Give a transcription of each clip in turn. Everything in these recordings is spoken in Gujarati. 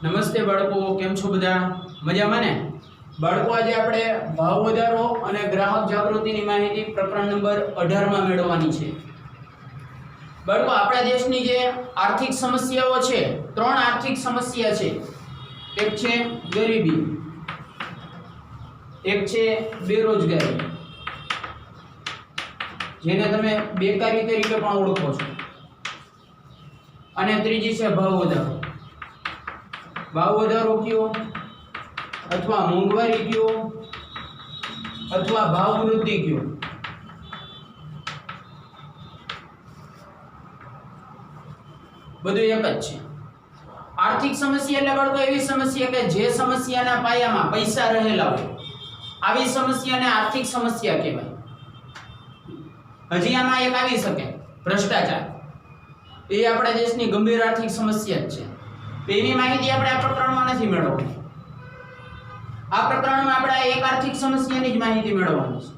નમસ્તે બાળકો, કેમ છો બધા? મજામાં ને? બાળકો, આજે આપણે ભાવ વધારો અને ગ્રાહક જાગૃતિની માહિતી પ્રકરણ નંબર 18 માં મેળવવાની છે. બાળકો, આપણા દેશની જે આર્થિક સમસ્યાઓ છે, 3 આર્થિક સમસ્યા છે. એક છે ગરીબી, એક છે બેરોજગારી, જેને તમે બેકારી તરીકે પણ ઓળખો છો, અને ત્રીજી છે ભાવ વધારો. ભાવ વધારો કયો અથવા મોંઘવારી કયો અથવા ભાવ વૃદ્ધિ કયો, બધું એક જ છે. આર્થિક સમસ્યા એટલે બાળકો એવી સમસ્યા કે જે સમસ્યાના પાયામાં પૈસા રહેલા હોય, આવી સમસ્યાને આર્થિક સમસ્યા કહેવાય. હજી આમાં એક આવી શકે ભ્રષ્ટાચાર, એ આપણા દેશની ગંભીર આર્થિક સમસ્યા જ છે. એની માહિતી આપણે આ પ્રકરણમાં નથી મેળવવાની. આ પ્રકરણમાં આપણે એક આર્થિક સમસ્યાની જ માહિતી મેળવવાની છે.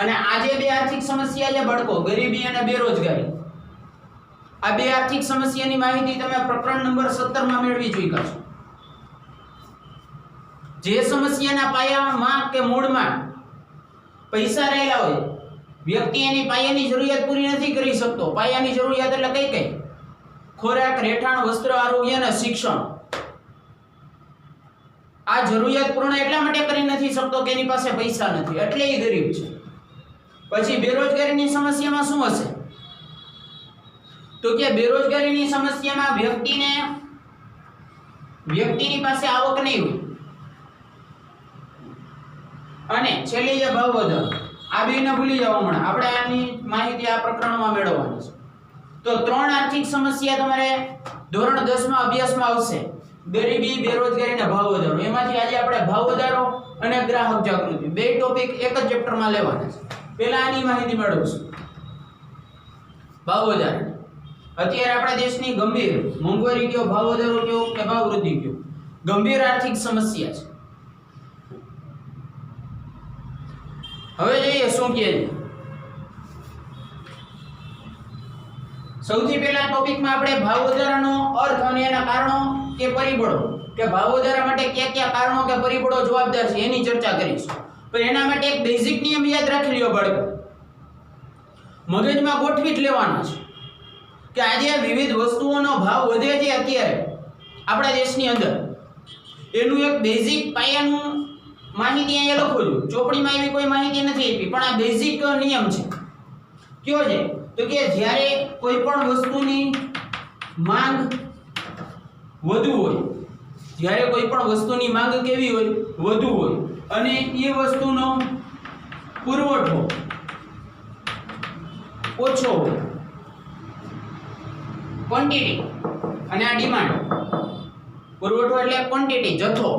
અને આજે બે આર્થિક સમસ્યા છે બાળકો, ગરીબી અને બેરોજગારી. આ બે આર્થિક સમસ્યાની માહિતી તમે પ્રકરણ નંબર 17 માં મેળવી ચૂક્યા છો. જે સમસ્યાના પાયામાં કે મૂળમાં પૈસા રહેલા હોય, વ્યક્તિ એની પાયાની જરૂરિયાત પૂરી નથી કરી શકતો. પાયાની જરૂરિયાત એટલે કઈ કઈ? ખોરાક, રહેઠાણ, વસ્ત્ર, આરોગ્ય અને શિક્ષણ. આ જરૂરિયાત પૂર્ણ એટલા માટે કરી નથી શકતો કે એની પાસે પૈસા નથી, એટલે એ ગરીબ છે. પછી બેરોજગારીની સમસ્યામાં શું હશે? તો કે બેરોજગારીની સમસ્યામાં વ્યક્તિની પાસે આવક નહીં હોય. અને છેલ્લી જે ભાવ વધારો, આ બેને ભૂલી જાવ. હમણાં આપણે આની માહિતી આ પ્રકરણમાં મેળવવાની છે. તો 3 આર્થિક સમસ્યા તમારે ધોરણ 10 માં અભ્યાસમાં આવશે: ગરીબી, બેરોજગારી અને ભાવ વધારો. એમાંથી આજે આપણે ભાવ વધારો અને ગ્રાહક જાગૃતિ બે ટોપિક એક જ ચેપ્ટરમાં લેવાના છે. પહેલા આની માહિતી મેળવશું. ભાવ વધારો અત્યારે આપણા દેશની ગંભીર મોંઘવારી કયો, ભાવ વધારો કયો કે ભાવ વૃદ્ધિ કયો, ગંભીર આર્થિક સમસ્યા છે. હવે જોઈએ શું કહે છે. સૌથી પહેલા ટોપિકમાં આપણે ભાવ વધારાનો અર્થ અને એના કારણો કે પરિબળો, કે ભાવ વધારા માટે કયા કયા કારણો કે પરિબળો જવાબદાર છે એની ચર્ચા કરીશું. પણ એના માટે એક બેઝિક નિયમ યાદ રાખી લ્યો બાળકો, મગજમાં ગોઠવી જ લેવાનો છે કે આજે વિવિધ વસ્તુઓનો ભાવ વધે છે અત્યારે આપણા દેશની અંદર, એનું એક બેઝિક પાયાનું માહિતી અહીંયા લખો છો. ચોપડીમાં એવી કોઈ માહિતી નથી આપી, પણ આ બેઝિક નિયમ છે. કયો છે? તો કે જ્યારે કોઈ પણ વસ્તુની માંગ વધુ હોય, જ્યારે કોઈ પણ વસ્તુની માંગ કેવી હોય? વધુ હોય, અને એ વસ્તુનો પુરવઠો ઓછો હોય, ક્વોન્ટિટી અને આ ડિમાન્ડ. પુરવઠો એટલે ક્વોન્ટિટી, જથ્થો.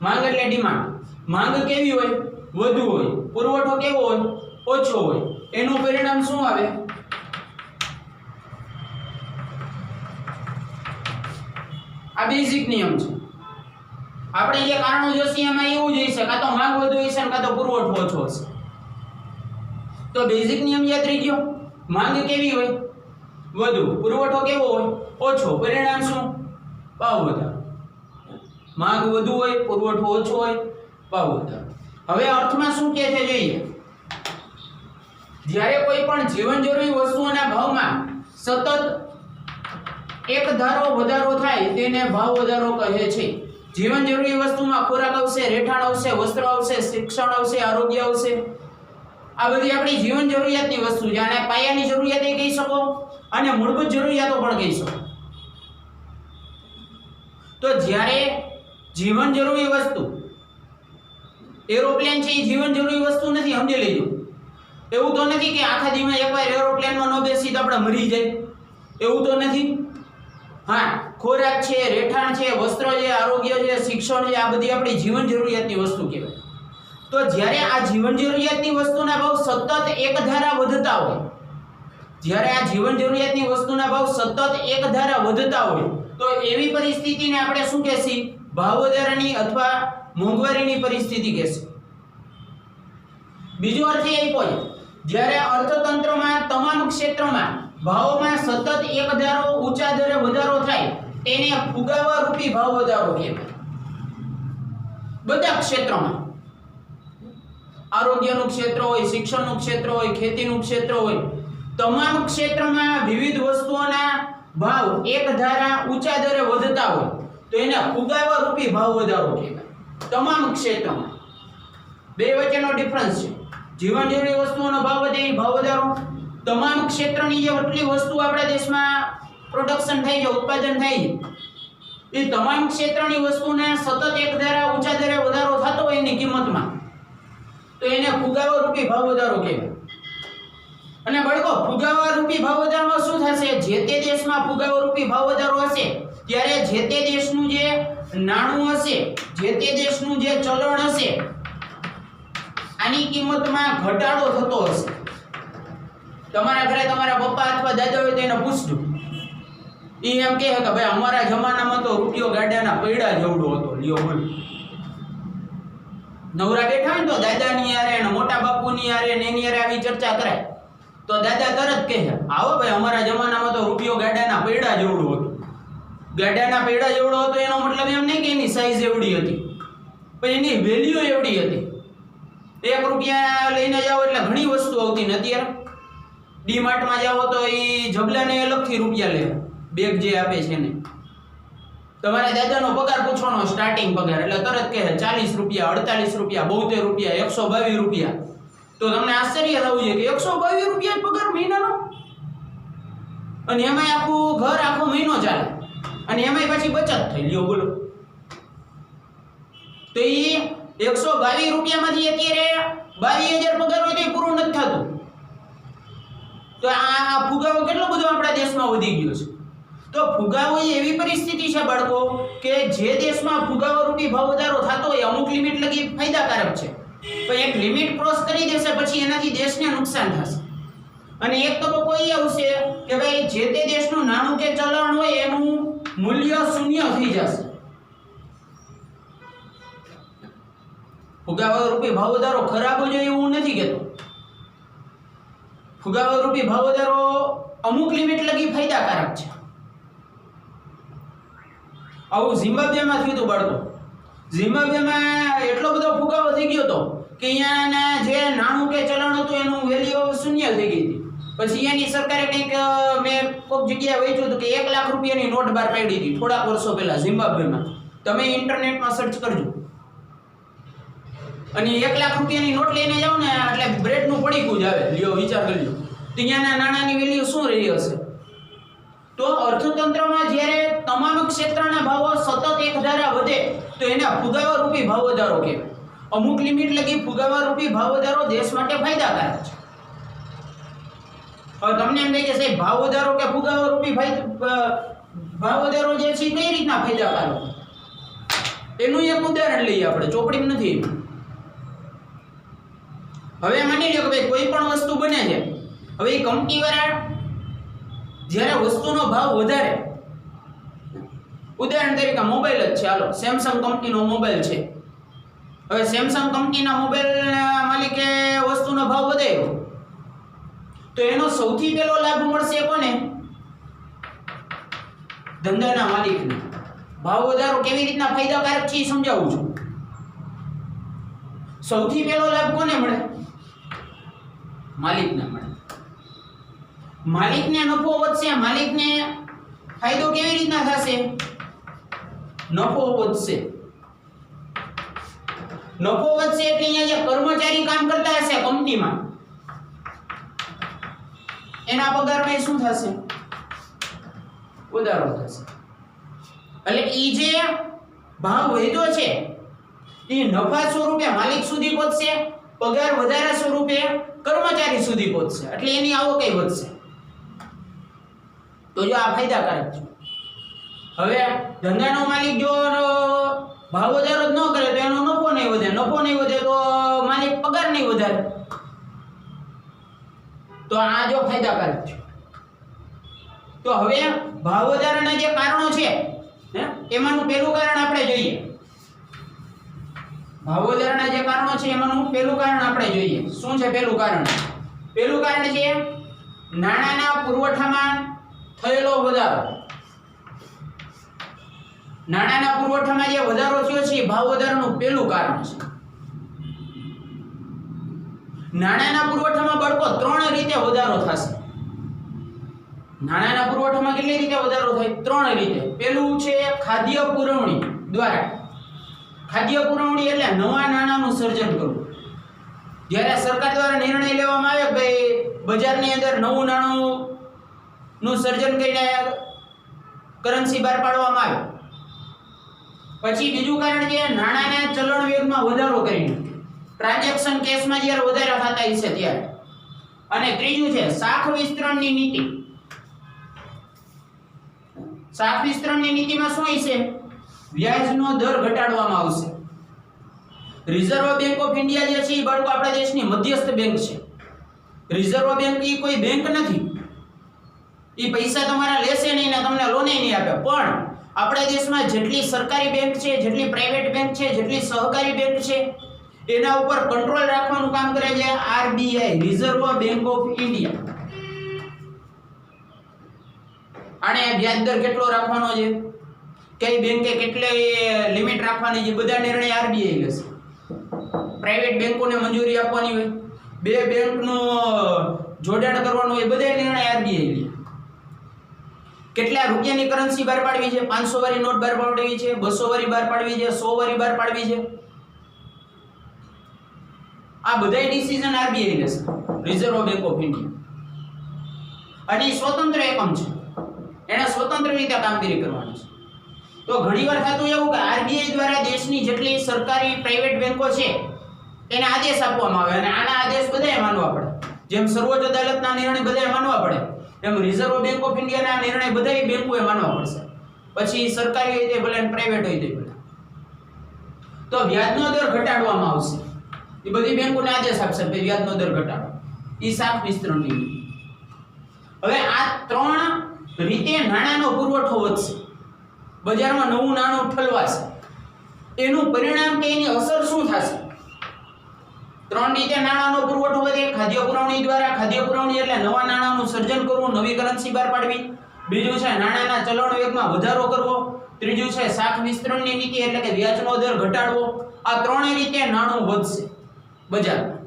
માંગ એટલે ડિમાન્ડ. માંગ કેવી હોય? વધુ હોય. પુરવઠો કેવો હોય? ઓછો હોય. એનું પરિણામ શું આવે? આ બેઝિક નિયમ છે. આપણે જે કારણો જોશે એમાં એવું જ હશે, કાં તો માંગ વધુ હશે ને કાં તો પુરવઠો ઓછો હશે. તો બેઝિક નિયમ યાદ રહી ગયો. માંગ કેવી હોય? વધુ. પુરવઠો કેવો હોય? ઓછો. પરિણામ શું? ભાવ વધારો. માંગ વધુ હોય, પુરવઠો ઓછો હોય, ભાવ વધારો. હવે અર્થમાં શું કહે છે જોઈએ. જ્યારે કોઈ પણ જીવન જરૂરી વસ્તુઓના ભાવમાં સતત એક ધારો વધારો થાય તેને ભાવ વધારો કહે છે. જીવન જરૂરી વસ્તુમાં ખોરાક આવશે, રહેઠાણ આવશે, વસ્ત્ર આવશે, શિક્ષણ આવશે, આરોગ્ય આવશે. આ બધી આપણી જીવન જરૂરિયાતની વસ્તુ છે. આને પાયાની જરૂરિયાત એ કહી શકો અને મૂળભૂત જરૂરિયાતો પણ કહી શકો. તો જ્યારે જીવન જરૂરી વસ્તુ, એરોપ્લેન છે એ જીવન જરૂરી વસ્તુ નથી, સમજી લેજો. એવું તો નથી કે આખા દીમાં એકવાર એરોપ્લેનમાં ન બેસી તો આપણે મરી જાય, એવું તો નથી. હા, ખોરાક છે, રહેઠાણ છે, વસ્ત્ર છે, આરોગ્ય છે, શિક્ષણ છે, આ બધી આપણી જીવન જરૂરિયાતની વસ્તુ કહેવાય. તો જ્યારે આ જીવન જરૂરિયાતની વસ્તુના ભાવ સતત એક ધારા વધતા હોય, જ્યારે આ જીવન જરૂરિયાતની વસ્તુના ભાવ સતત એક ધારા વધતા હોય, તો એવી પરિસ્થિતિને આપણે શું કહેશી? ભાવ વધારાની અથવા મોંઘવારીની પરિસ્થિતિ કહેશી. બીજો અર્થ એ આપ્યો છે, જ્યારે અર્થતંત્રમાં તમામ ક્ષેત્રમાં ભાવોમાં સતત એક ધારો ઊંચા દરે વધારો થાય તેને ફુગાવા રૂપી ભાવ વધારો કહેવાય. બધા ક્ષેત્રોમાં, આરોગ્યનું ક્ષેત્ર હોય, શિક્ષણનું ક્ષેત્ર હોય, ખેતીનું ક્ષેત્ર હોય, તમામ ક્ષેત્રમાં વિવિધ વસ્તુઓના ભાવ એક ધારા ઊંચા દરે વધતા હોય તો એને ફુગાવા રૂપી ભાવ વધારો કહેવાય. તમામ ક્ષેત્રમાં બે વચ્ચેનો ડિફરન્સ છે. જીવન જરૂરી વસ્તુઓનો ભાવ વધે એ ભાવ વધારો. તમામ ક્ષેત્રની જે એટલી વસ્તુ આપણા દેશમાં પ્રોડક્શન થાય છે, ઉત્પાદન થાય છે, એ તમામ ક્ષેત્રની વસ્તુને સતત એક ધારા ઊંચા દરે વધારો થતો હોય એની કિંમતમાં તો એને ફુગાવા રૂપી ભાવ વધારો કહેવાય. અને બાળકો, ફુગાવા રૂપી ભાવ વધારામાં શું થશે? જે તે દેશમાં ફુગાવા રૂપી ભાવ વધારો હશે ત્યારે જે તે દેશનું જે નાણું હશે, જે તે દેશનું જે ચલણ હશે, આની કિંમતમાં ઘટાડો થતો હશે. તમારા ઘરે તમારા પપ્પા અથવા દાદા હોય તો એને પૂછજો. એ એમ કહે કે ભાઈ અમારા જમાનામાં તો રૂપિયો ગાડાના પૈડા જેવડો હતો. લ્યો બોલ. નવરા બેઠા હોય તો દાદાની યારે અને મોટા બાપુની યારે ને એની યારે આવી ચર્ચા કરાય તો દાદા તરત કહે, આવો ભાઈ અમારા જમાનામાં તો રૂપિયો ગાડાના પૈડા જેવડો હતો. ગાડાના પૈડા જેવડો હતો એનો મતલબ એમ નહીં કે એની સાઈઝ એવડી હતી, પણ એની વેલ્યુ એવડી હતી. 1 રૂપિયા લઈને જાઓ એટલે ઘણી વસ્તુ આવતી ને. અત્યારે ડીમાર્ટમાં જાઓ તો એ જબલાને અલગથી રૂપિયા લે, બેગ જે આપે છે ને. તમારા દાદાનો પગાર પૂછવાનો, સ્ટાર્ટિંગ પગાર, એટલે તરત કહે 40 રૂપિયા, 48 રૂપિયા, 72 રૂપિયા, 122 રૂપિયા. તો તમને આશ્ચર્ય થવું જોઈએ કે 122 રૂપિયા પગાર મહિનાનો, અને એમાંય આખું ઘર આખો મહિનો ચાલે, અને એમાંય પાછી બચત થઈ. લ્યો બોલો. તો એ 122 રૂપિયામાંથી અત્યારે 22,000 પગાર હોય તો પૂરું નથી થતું. તો આ ફુગાવો કેટલો બધો આપણા દેશમાં વધી ગયો છે. તો ફુગાવો એવી પરિસ્થિતિ છે બાળકો કે જે દેશમાં ફુગાવો રૂપી ભાવ વધારો થતો હોય અમુક લિમિટ લગી ફાયદાકારક છે, પણ એક લિમિટ ક્રોસ કરી દેશે પછી એનાથી દેશને નુકસાન થશે. અને એક તબક્કો એ આવશે કે ભાઈ જે તે દેશનું નાણું કે ચલણ હોય એનું મૂલ્ય શૂન્ય થઈ જશે. ફુગાવા રૂપી ભાવ વધારો ખરાબ હોય એવું નથી કહેતો. ફુગાવા રૂપી ભાવ વધારો અમુક લિમિટ લગી ફાયદાકારક છે. આવું ઝિમ્બાબ્વેમાં થયું હતું બાળકો. ઝિમ્બાબ્વેમાં એટલો બધો ફુગાવો થઈ ગયો હતો કે અહીંયાના જે નાણું કે ચલણ હતું એનું વેલ્યુ શૂન્ય થઈ ગઈ હતી. પછી એની સરકારે કંઈક મેં કોઈક જગ્યાએ વાંચ્યું હતું કે 1 લાખ રૂપિયાની નોટ બહાર પાડી હતી થોડાક વર્ષો પહેલા ઝિમ્બાબ્વેમાં. તમે ઇન્ટરનેટમાં સર્ચ કરજો. અને 1 લાખ રૂપિયાની નોટ લઈને જાઓ ને એટલે બ્રેડનું પડીકું જ આવે. લ્યો વિચાર કરજો તો અહીંયાના નાણાંની વેલ્યુ શું રહી હશે. તો અર્થતંત્રમાં જ્યારે તમામ ક્ષેત્રના ભાવો સતત એક ધારા વધે તો એને ફુગાવા રૂપી ભાવ વધારો કહેવાય. અમુક લિમિટ લગી ફુગાવા રૂપી ભાવ વધારો દેશ માટે ફાયદાકારક છે. હવે તમને એમ થાય કે સાહેબ ભાવ વધારો કે ફુગાવા રૂપી ભાવ વધારો જે છે કઈ રીતના ફાયદાકારક, એનું એક ઉદાહરણ લઈએ આપણે, ચોપડીમાં નથી. હવે માની લો કે ભાઈ કોઈ પણ વસ્તુ બને છે. હવે એ કંપનીવાળા જ્યારે વસ્તુનો ભાવ વધારે, ઉદાહરણ તરીકે મોબાઈલ જ છે, હાલો સેમસંગ કંપનીનો મોબાઈલ છે. હવે સેમસંગ કંપનીના મોબાઈલના માલિકે વસ્તુનો ભાવ વધાર્યો તો એનો સૌથી પહેલો લાભ મળશે કોને? ધંધાના માલિકને. ભાવ વધારો કેવી રીતના ફાયદાકારક છે એ સમજાવું છું. સૌથી પહેલો લાભ કોને મળે? માલિકને મળે. માલિકને નફો વધશે. માલિકને ફાયદો કેવી રીતના થશે? નફો વધશે. નફો વધશે એટલે અહીંયા જે કર્મચારી કામ કરતા હશે કંપનીમાં એના પગારમાં શું થશે? વધારો થશે. એટલે ઈ જે ભાવ વધ્યો છે એ નફા સ્વરૂપે માલિક સુધી પહોંચશે, પગાર વધારા સ્વરૂપે કર્મચારી સુધી પહોંચશે, એટલે એની આવક વધશે. તો જો આ ફાયદાકારક છે. હવે ધંધાનો માલિક જો ભાવ વધારો જ ન કરે તો એનો નફો નહીં વધે, નફો નહીં વધે તો માલિક પગાર નહીં વધારે. તો આ જો ફાયદાકારક છે. તો હવે ભાવ વધારાના જે કારણો છે એમાંનું પહેલું કારણ આપણે જોઈએ. ભાવ વધારાના જે કારણો છે એમાંનું પહેલું કારણ આપણે જોઈએ. શું છે પહેલું કારણ? પહેલું કારણ છે નાણાંના પુરવઠામાં થયેલો વધારો. નાણાંના પુરવઠામાં જે વધારો થયો છે એ ભાવ વધારાનું પહેલું કારણ છે. નાણાંના પુરવઠામાં બાળકો 3 રીતે વધારો થશે. નાણાંના પુરવઠામાં કેટલી રીતે વધારો થાય? 3 રીતે. પહેલું છે ખાદ્ય પુરવણી દ્વારા. ખાદ્ય પુરવણી એટલે નવા નાણાંનું સર્જન કરવું. જ્યારે સરકાર દ્વારા નિર્ણય લેવામાં આવે કે ભાઈ બજારની અંદર નવું નાણુંનું સર્જન કરીને કરન્સી બહાર પાડવામાં આવે. પછી બીજું કારણ છે નાણાંના ચલણ વેગમાં વધારો કરીને, ટ્રાન્ઝેક્શન કેસમાં જ્યારે વધારા થતા હોય છે ત્યારે. અને ત્રીજું છે શાખ વિસ્તરણની નીતિ. શાખ વિસ્તરણની નીતિમાં શું છે? વ્યાજનો દર ઘટાડવામાં આવશે. રિઝર્વ બેંક ઓફ ઇન્ડિયા જે છે એ બાળકો આપણા દેશની મધ્યસ્થ બેંક છે. રિઝર્વ બેંક એ કોઈ બેંક નથી. એ પૈસા તમારા લેશે નહીં ને તમને લોન નહીં આપે. પણ આપણા દેશમાં જેટલી સરકારી બેંક છે, જેટલી પ્રાઇવેટ બેંક છે, જેટલી સહકારી બેંક છે, એના ઉપર કંટ્રોલ રાખવાનું કામ કરે છે RBI, reserve bank of India. આને વ્યાજ દર કેટલો રાખવાનો છે, કઈ બેંકે કેટલી લિમિટ રાખવાની છે, બધા નિર્ણય આરબીઆઈ લેશે. પ્રાઇવેટ બેંકોને મંજૂરી આપવાની હોય, બે બેંકનું જોડાણ કરવાનું હોય, બધા નિર્ણય આરબીઆઈ લે. કેટલા રૂપિયાની કરન્સી બહાર પાડવી છે, 500 વાળી નોટ બહાર પાડવી છે, 200 વાળી બહાર પાડવી છે, 100 વાળી બહાર પાડવી છે, આ બધા ડિસિઝન આરબીઆઈ લેશે, રિઝર્વ બેંક ઓફ ઇન્ડિયા. અને સ્વતંત્ર એકમ છે, એને સ્વતંત્ર રીતે કામગીરી કરવાની છે. તો ઘણીવાર થતું એવું કે આરબીઆઈ દ્વારા દેશની જેટલી સરકારી પ્રાઇવેટ બેંકો છે એને આદેશ આપવામાં આવે અને આના આદેશ બધાએ માનવા પડે. જેમ સર્વોચ્ચ અદાલતના નિર્ણય બધાએ માનવા પડે, એમ રિઝર્વ બેંક ઓફ ઇન્ડિયાના નિર્ણય બધાય બેંકોએ માનવા પડશે. પછી સરકારી હોય તે ભલે અને પ્રાઇવેટ હોય તે ભલે. તો વ્યાજનો દર ઘટાડવામાં આવશે. એ બધી બેંકોને આદેશ આપશે કે વ્યાજનો દર ઘટાડો. એ શાખ વિસ્તરણની નીતિ. હવે આ 3 રીતે નાણાંનો પુરવઠો વધશે. બજારમાં નવું નાણું ઠલવાશે. એનું પરિણામ કે એની અસર શું થશે? 3 રીતે નાણાંનો પુરવઠો વધે. ખાદ્ય પુરવણી દ્વારા. ખાદ્ય પુરવણી એટલે નવા નાણાંનું સર્જન કરવું, નવી કરન્સી બહાર પાડવી. બીજું છે નાણાંના ચલણ વેગમાં વધારો કરવો. ત્રીજું છે શાખ વિસ્તરણની નીતિ એટલે કે વ્યાજનો દર ઘટાડવો. આ 3 રીતે નાણું વધશે બજારમાં.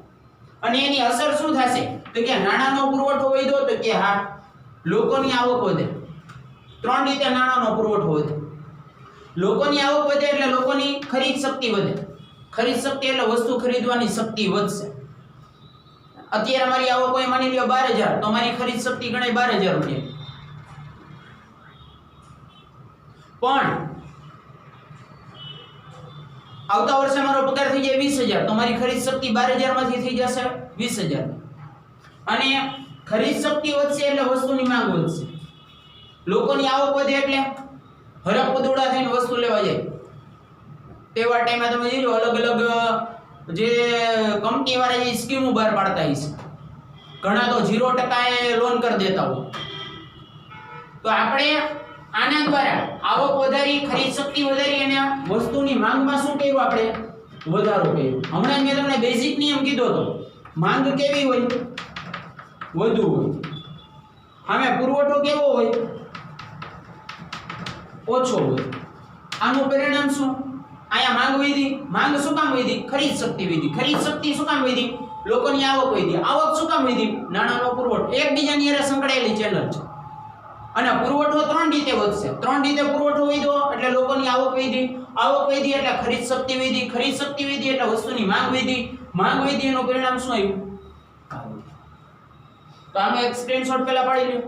અને એની અસર શું થશે? તો કે નાણાંનો પુરવઠો વધ્યો તો કે હા, લોકોની આવક વધે. 3 રીતે નાણાંનો પુરવઠો વધે. લોકોની આવક વધે એટલે લોકોની ખરીદ શક્તિ વધે. ખરીદ શક્તિ એટલે વસ્તુ ખરીદવાની શક્તિ વધશે. અત્યારે મારી આવક કોઈ માની લ્યો 12000, તો મારી ખરીદ શક્તિ ગણાય 12000 રૂપિયા. પણ આવતા વર્ષે મારો પગાર થઈ જાય 20000, તો મારી ખરીદ શક્તિ 12000 માંથી થઈ જશે 20000. અને ખરીદ શક્તિ વધશે એટલે વસ્તુની માંગ વધશે. લોકોની આવક વધે એટલે હરખ પદોડા થઈને વસ્તુ લેવા જાય. તેવા ટાઈમે તમે જોજો અલગ અલગ જે કંપની વાળા જે સ્કીમો બહાર પાડતા હશે, ઘણા તો 0% લોન કરી દેતા હોય. તો આપણે આના દ્વારા આવક વધારી, ખરીદ શક્તિ વધારી અને વસ્તુની માંગમાં શું કર્યું? આપણે વધારો કર્યો. હમણાં મેં તમને બેઝિક નિયમ કીધો હતો, માંગ કેવી હોય? વધુ હોય. સામે પુરવઠો કેવો હોય? ઓછો હોય. આનું પરિણામ શું? આયા માંગ વધી. માંગ શું કામ વધી? ખરીદ શક્તિ વધી. ખરીદ શક્તિ શું કામ વધી? લોકોની આવક વધી. આવક શું કામ વધી? નાણાંનો પુરવઠો. એકબીજાની હારે સંકળાયેલી ચેનલ છે. અને પુરવઠો 3 રીતે વધશે. 3 રીતે પુરવઠો વધ્યો એટલે લોકોની આવક વધી. આવક વધી એટલે ખરીદ શક્તિ વધી. ખરીદ શક્તિ વધી એટલે વસ્તુની માંગ વધી. માંગ વધી એનું પરિણામ શું આવ્યું? તો આનો એક સ્ક્રીનશોટ પહેલા પાડી લ્યો.